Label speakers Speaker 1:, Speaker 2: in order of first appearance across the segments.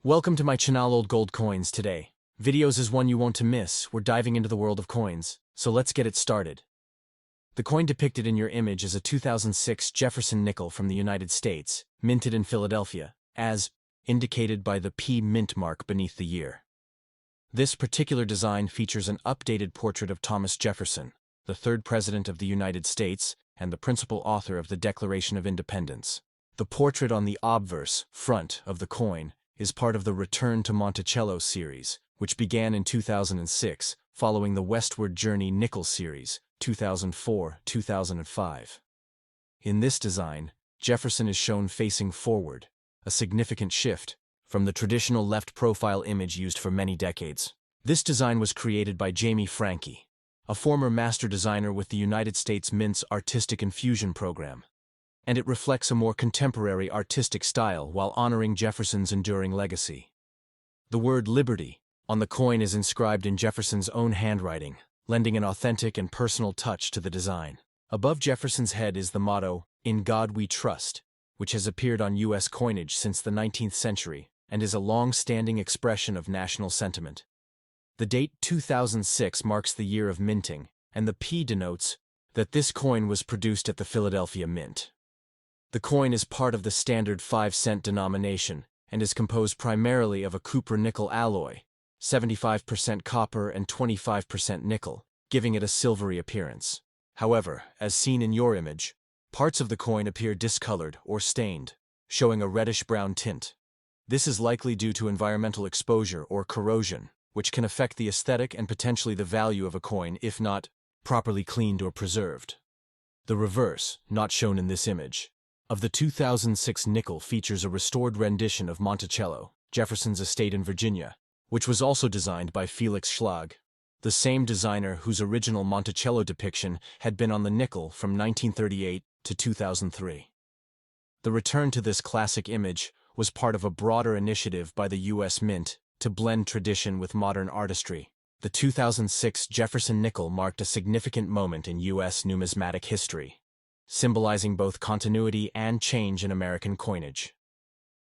Speaker 1: Welcome to my channel Old Gold Coins. Today, videos is one you want to miss. We're diving into the world of coins, so let's get it started. The coin depicted in your image is a 2006 Jefferson Nickel from the United States, minted in Philadelphia, as indicated by the P mint mark beneath the year. This particular design features an updated portrait of Thomas Jefferson, the third president of the United States and the principal author of the Declaration of Independence. The portrait on the obverse front of the coin is part of the Return to Monticello series, which began in 2006, following the Westward Journey Nickel series, 2004-2005. In this design, Jefferson is shown facing forward, a significant shift from the traditional left profile image used for many decades. This design was created by Jamie Franke, a former master designer with the United States Mint's Artistic Infusion program, and it reflects a more contemporary artistic style while honoring Jefferson's enduring legacy. The word liberty on the coin is inscribed in Jefferson's own handwriting, lending an authentic and personal touch to the design. Above Jefferson's head is the motto, "In God We Trust," which has appeared on U.S. coinage since the 19th century and is a long-standing expression of national sentiment. The date 2006 marks the year of minting, and the P denotes that this coin was produced at the Philadelphia Mint. The coin is part of the standard 5-cent denomination and is composed primarily of a copper-nickel alloy, 75% copper and 25% nickel, giving it a silvery appearance. However, as seen in your image, parts of the coin appear discolored or stained, showing a reddish-brown tint. This is likely due to environmental exposure or corrosion, which can affect the aesthetic and potentially the value of a coin if not properly cleaned or preserved. The reverse, not shown in this image, of the 2006 nickel features a restored rendition of Monticello, Jefferson's estate in Virginia, which was also designed by Felix Schlag, the same designer whose original Monticello depiction had been on the nickel from 1938 to 2003. The return to this classic image was part of a broader initiative by the U.S. Mint to blend tradition with modern artistry. The 2006 Jefferson Nickel marked a significant moment in U.S. numismatic history, symbolizing both continuity and change in American coinage.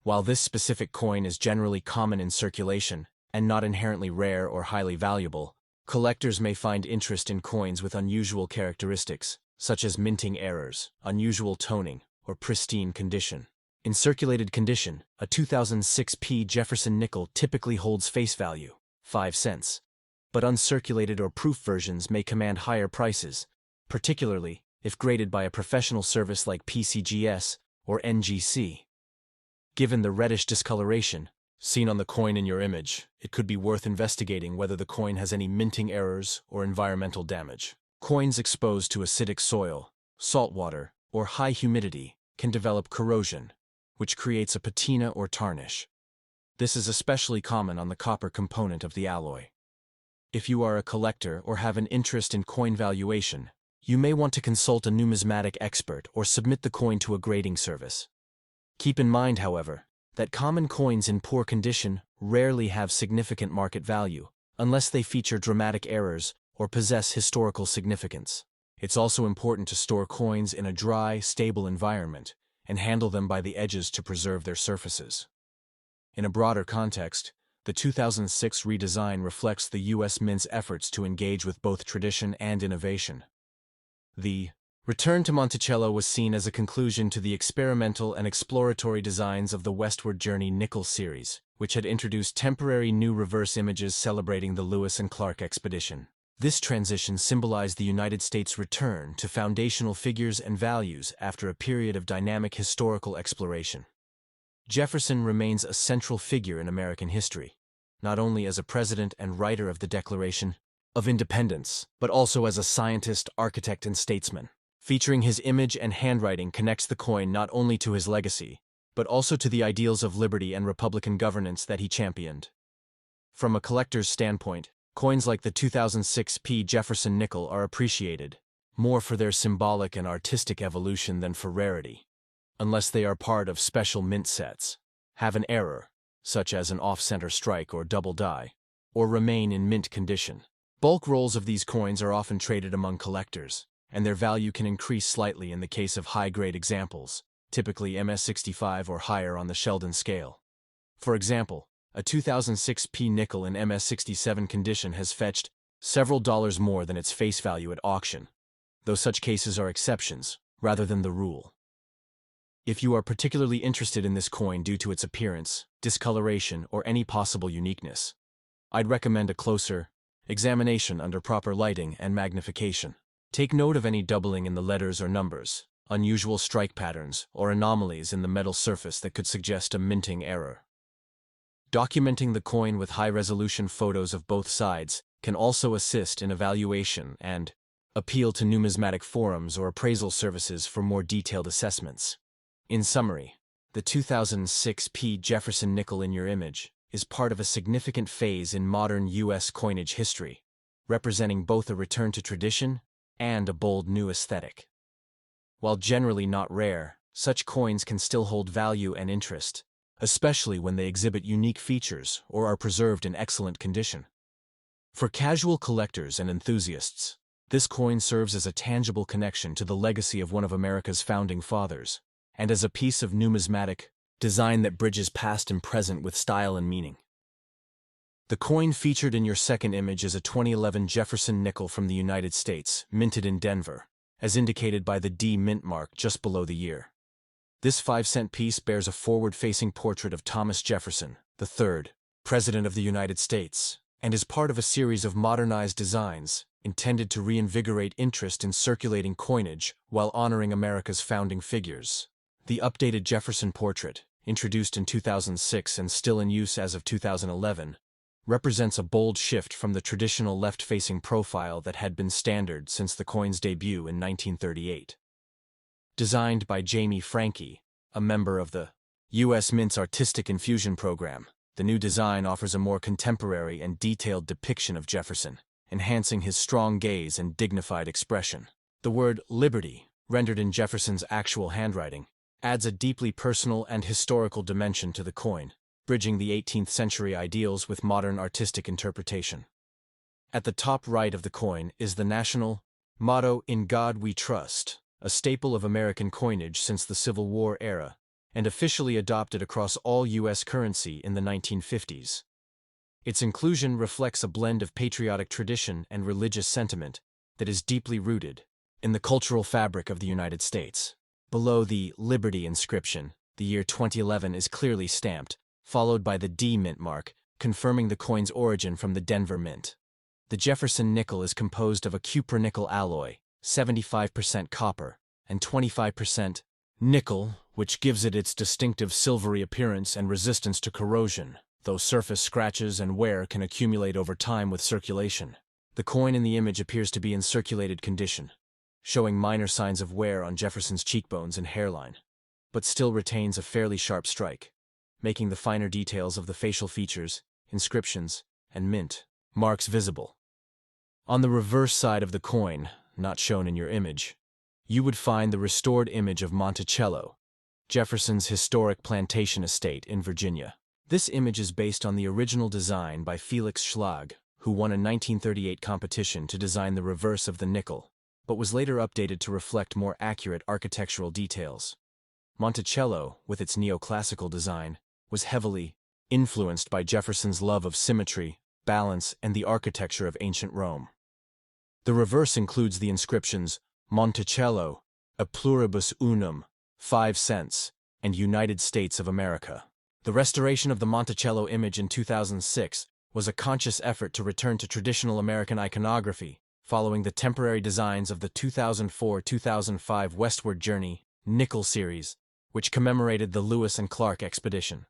Speaker 1: While this specific coin is generally common in circulation and not inherently rare or highly valuable, collectors may find interest in coins with unusual characteristics, such as minting errors, unusual toning, or pristine condition. In circulated condition, a 2006 P Jefferson Nickel typically holds face value, 5 cents, but uncirculated or proof versions may command higher prices, particularly if graded by a professional service like PCGS or NGC. Given the reddish discoloration seen on the coin in your image, it could be worth investigating whether the coin has any minting errors or environmental damage. Coins exposed to acidic soil, salt water, or high humidity can develop corrosion, which creates a patina or tarnish. This is especially common on the copper component of the alloy. If you are a collector or have an interest in coin valuation, you may want to consult a numismatic expert or submit the coin to a grading service. Keep in mind, however, that common coins in poor condition rarely have significant market value, unless they feature dramatic errors or possess historical significance. It's also important to store coins in a dry, stable environment and handle them by the edges to preserve their surfaces. In a broader context, the 2006 redesign reflects the U.S. Mint's efforts to engage with both tradition and innovation. The Return to Monticello was seen as a conclusion to the experimental and exploratory designs of the Westward Journey Nickel series, which had introduced temporary new reverse images celebrating the Lewis and Clark expedition. This transition symbolized the United States' return to foundational figures and values after a period of dynamic historical exploration. Jefferson remains a central figure in American history, not only as a president and writer of the Declaration of Independence, but also as a scientist, architect, and statesman. Featuring his image and handwriting connects the coin not only to his legacy, but also to the ideals of liberty and Republican governance that he championed. From a collector's standpoint, coins like the 2006 P Jefferson Nickel are appreciated, more for their symbolic and artistic evolution than for rarity, unless they are part of special mint sets, have an error, such as an off-center strike or double die, or remain in mint condition. Bulk rolls of these coins are often traded among collectors, and their value can increase slightly in the case of high-grade examples, typically MS65 or higher on the Sheldon scale. For example, A 2006 P nickel in MS67 condition has fetched several dollars more than its face value at auction, though such cases are exceptions rather than the rule. If you are particularly interested in this coin due to its appearance, discoloration, or any possible uniqueness, I'd recommend a closer examination under proper lighting and magnification. Take note of any doubling in the letters or numbers, unusual strike patterns, or anomalies in the metal surface that could suggest a minting error. Documenting the coin with high-resolution photos of both sides can also assist in evaluation and appeal to numismatic forums or appraisal services for more detailed assessments. In summary, the 2006 P Jefferson nickel in your image is part of a significant phase in modern U.S. coinage history, representing both a return to tradition and a bold new aesthetic. While generally not rare, such coins can still hold value and interest, especially when they exhibit unique features or are preserved in excellent condition. For casual collectors and enthusiasts, this coin serves as a tangible connection to the legacy of one of America's founding fathers, and as a piece of numismatic design that bridges past and present with style and meaning. The coin featured in your second image is a 2011 Jefferson nickel from the United States, minted in Denver, as indicated by the D mint mark just below the year. This 5-cent piece bears a forward-facing portrait of Thomas Jefferson, III, President of the United States, and is part of a series of modernized designs intended to reinvigorate interest in circulating coinage while honoring America's founding figures. The updated Jefferson portrait, introduced in 2006 and still in use as of 2011, represents a bold shift from the traditional left-facing profile that had been standard since the coin's debut in 1938. Designed by Jamie Franke, a member of the U.S. Mint's Artistic Infusion program, the new design offers a more contemporary and detailed depiction of Jefferson, enhancing his strong gaze and dignified expression. The word liberty, rendered in Jefferson's actual handwriting, adds a deeply personal and historical dimension to the coin, bridging the 18th century ideals with modern artistic interpretation. At the top right of the coin is the national motto, "In God We Trust," a staple of American coinage since the Civil War era, and officially adopted across all U.S. currency in the 1950s. Its inclusion reflects a blend of patriotic tradition and religious sentiment that is deeply rooted in the cultural fabric of the United States. Below the Liberty inscription, the year 2011 is clearly stamped, followed by the D mint mark, confirming the coin's origin from the Denver Mint. The Jefferson nickel is composed of a cupronickel alloy, 75% copper, and 25% nickel, which gives it its distinctive silvery appearance and resistance to corrosion, though surface scratches and wear can accumulate over time with circulation. The coin in the image appears to be in circulated condition, showing minor signs of wear on Jefferson's cheekbones and hairline, but still retains a fairly sharp strike, making the finer details of the facial features, inscriptions, and mint marks visible. On the reverse side of the coin, not shown in your image, you would find the restored image of Monticello, Jefferson's historic plantation estate in Virginia. This image is based on the original design by Felix Schlag, who won a 1938 competition to design the reverse of the nickel, but was later updated to reflect more accurate architectural details. Monticello, with its neoclassical design, was heavily influenced by Jefferson's love of symmetry, balance, and the architecture of ancient Rome. The reverse includes the inscriptions Monticello, a pluribus unum, 5 cents, and United States of America. The restoration of the Monticello image in 2006 was a conscious effort to return to traditional American iconography, following the temporary designs of the 2004-2005 Westward Journey Nickel series, which commemorated the Lewis and Clark expedition.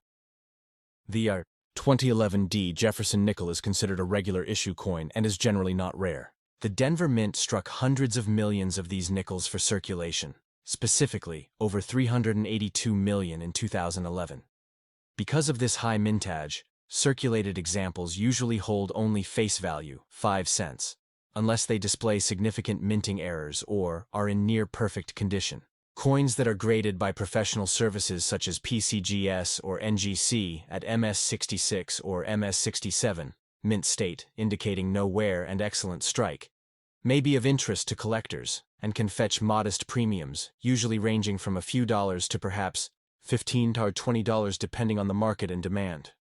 Speaker 1: The 2011 D Jefferson Nickel is considered a regular issue coin and is generally not rare. The Denver Mint struck hundreds of millions of these nickels for circulation, specifically over 382 million in 2011. Because of this high mintage, circulated examples usually hold only face value, 5 cents, unless they display significant minting errors or are in near-perfect condition. Coins that are graded by professional services such as PCGS or NGC at MS66 or MS67, mint state, indicating no wear and excellent strike, may be of interest to collectors and can fetch modest premiums, usually ranging from a few dollars to perhaps $15 to $20 depending on the market and demand.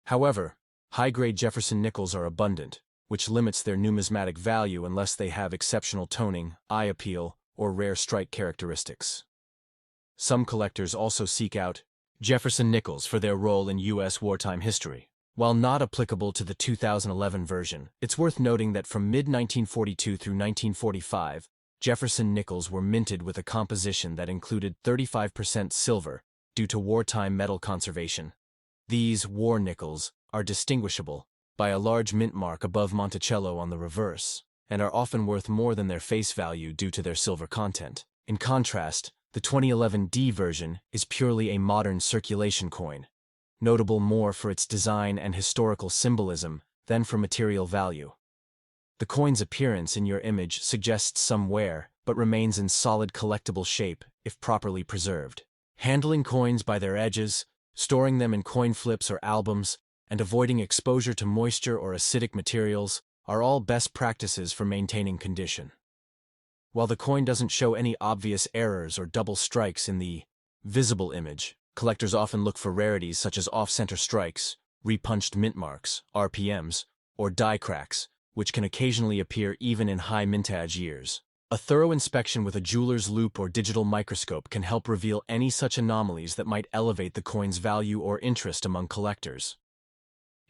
Speaker 1: However, high-grade Jefferson nickels are abundant, which limits their numismatic value unless they have exceptional toning, eye appeal, or rare strike characteristics. Some collectors also seek out Jefferson nickels for their role in U.S. wartime history. While not applicable to the 2011 version, it's worth noting that from mid-1942 through 1945, Jefferson nickels were minted with a composition that included 35% silver due to wartime metal conservation. These war nickels are distinguishable by a large mint mark above Monticello on the reverse, and are often worth more than their face value due to their silver content. In contrast, the 2011 D version is purely a modern circulation coin, notable more for its design and historical symbolism than for material value. The coin's appearance in your image suggests some wear, but remains in solid collectible shape if properly preserved. Handling coins by their edges, storing them in coin flips or albums, and avoiding exposure to moisture or acidic materials are all best practices for maintaining condition. While the coin doesn't show any obvious errors or double strikes in the visible image, collectors often look for rarities such as off-center strikes, repunched mint marks, RPMs, or die cracks, which can occasionally appear even in high mintage years. A thorough inspection with a jeweler's loupe or digital microscope can help reveal any such anomalies that might elevate the coin's value or interest among collectors.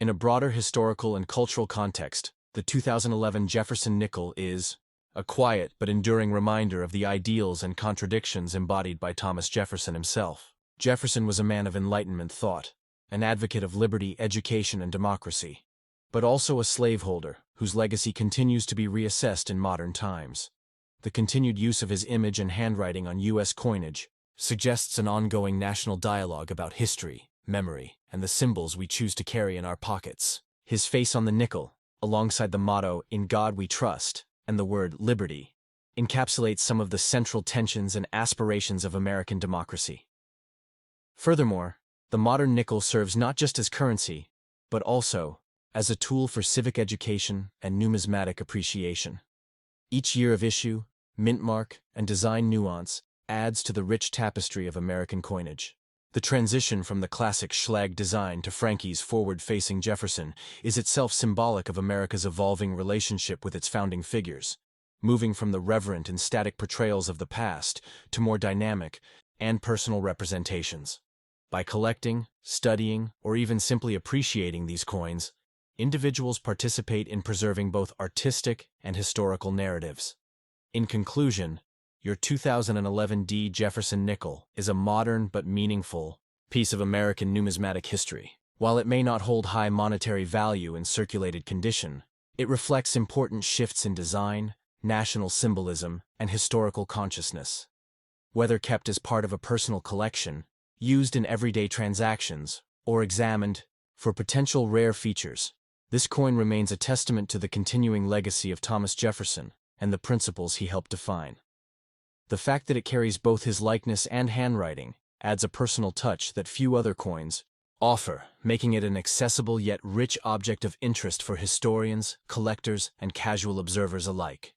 Speaker 1: In a broader historical and cultural context, the 2011 Jefferson nickel is a quiet but enduring reminder of the ideals and contradictions embodied by Thomas Jefferson himself. Jefferson was a man of Enlightenment thought, an advocate of liberty, education, and democracy, but also a slaveholder whose legacy continues to be reassessed in modern times. The continued use of his image and handwriting on U.S. coinage suggests an ongoing national dialogue about history, memory, and the symbols we choose to carry in our pockets. His face on the nickel, alongside the motto, "In God We Trust," and the word liberty, encapsulates some of the central tensions and aspirations of American democracy. Furthermore, the modern nickel serves not just as currency, but also as a tool for civic education and numismatic appreciation. Each year of issue, mint mark, and design nuance adds to the rich tapestry of American coinage. The transition from the classic Schlag design to Frankie's forward-facing Jefferson is itself symbolic of America's evolving relationship with its founding figures, moving from the reverent and static portrayals of the past to more dynamic and personal representations. By collecting, studying, or even simply appreciating these coins, individuals participate in preserving both artistic and historical narratives. In conclusion, your 2011 D Jefferson nickel is a modern but meaningful piece of American numismatic history. While it may not hold high monetary value in circulated condition, it reflects important shifts in design, national symbolism, and historical consciousness. Whether kept as part of a personal collection, used in everyday transactions, or examined for potential rare features, this coin remains a testament to the continuing legacy of Thomas Jefferson and the principles he helped define. The fact that it carries both his likeness and handwriting adds a personal touch that few other coins offer, making it an accessible yet rich object of interest for historians, collectors, and casual observers alike.